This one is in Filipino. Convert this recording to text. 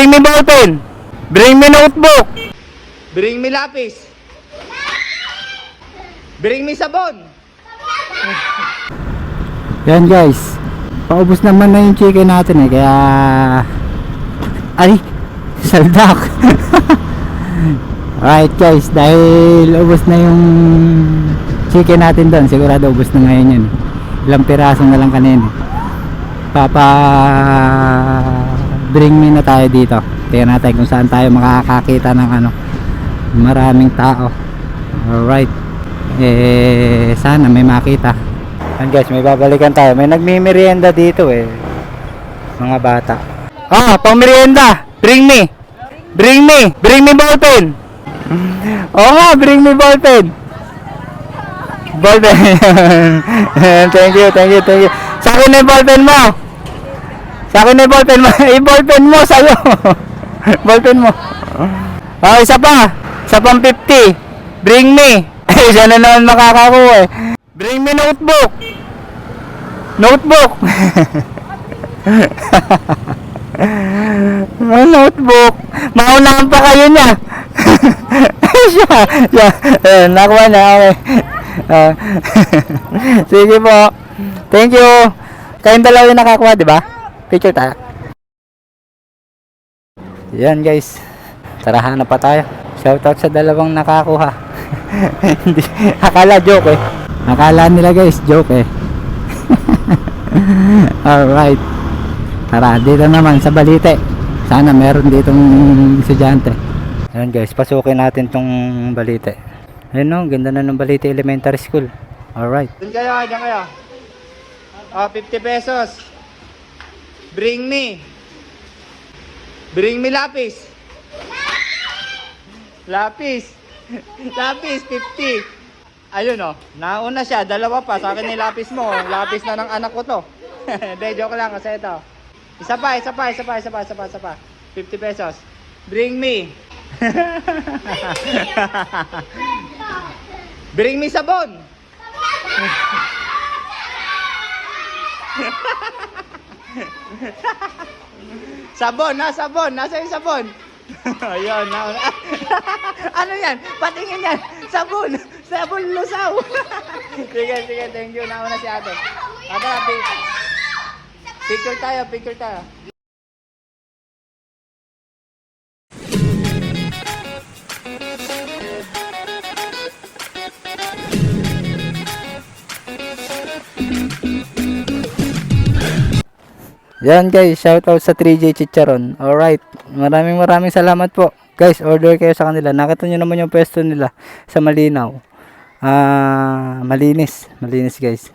Bring me ballpen. Bring me notebook. Bring me lapis. Bring me sabon. Yan guys, paubos naman na yung chicken natin eh, kaya ay saldak. Alright guys, dahil ubos na yung chicken natin doon, sigurado ubos na ngayon yun. Ilang piraso na lang kanina. Bring me na tayo dito. Tingnan natin kung saan tayo makakakita ng maraming tao. Alright, sana may makita. And guys, may babalikan tayo. May nagmimerienda dito mga bata. Pang merienda. Bring me. Bring me. Bring me ballpen. Oo nga, bring me ballpen. Ballpen. Thank you. Sa akin na yung ballpen mo. I-ballpen mo sa'yo. Ballpen mo. Isa pa. Isa pang 50. Bring me. Isa na naman makakakuha Bring me notebook. Notebook. Notebook. Maunahan pa kayo niya. Nakuha na. Okay. Sige po. Thank you. Kayong dalawa yung nakakuha, di ba? Picture tayo. Yan guys. Tara, hanap pa tayo. Shoutout sa dalawang nakakuha. Hindi, akala joke Akala nila guys, joke Alright. Tara, dito naman sa Balite. Sana meron ditong estudyante. Ayan guys, pasukin natin tong Balite. Ayun ganda na ng Balite Elementary School. Alright. Diyan kayo. 50 pesos. Bring me. Bring me lapis. Lapis, 50. Ayun nauna siya, dalawa pa. Sa akin yung lapis mo. Lapis na ng anak ko to. Hindi, joke lang kasi ito. Isa pa. 50 pesos. Bring me. Bring me sabon. Sabon. Nasa yung sabon? Ayun, ano yan? Patingin yan. Sabon lusaw. Sige, thank you. Nauna si ate. Picture tayo. Yan guys, shoutout sa 3J Chicharon. Alright, maraming salamat po. Guys, order kayo sa kanila. Nakita nyo naman yung pwesto nila sa Malinaw. Malinis guys.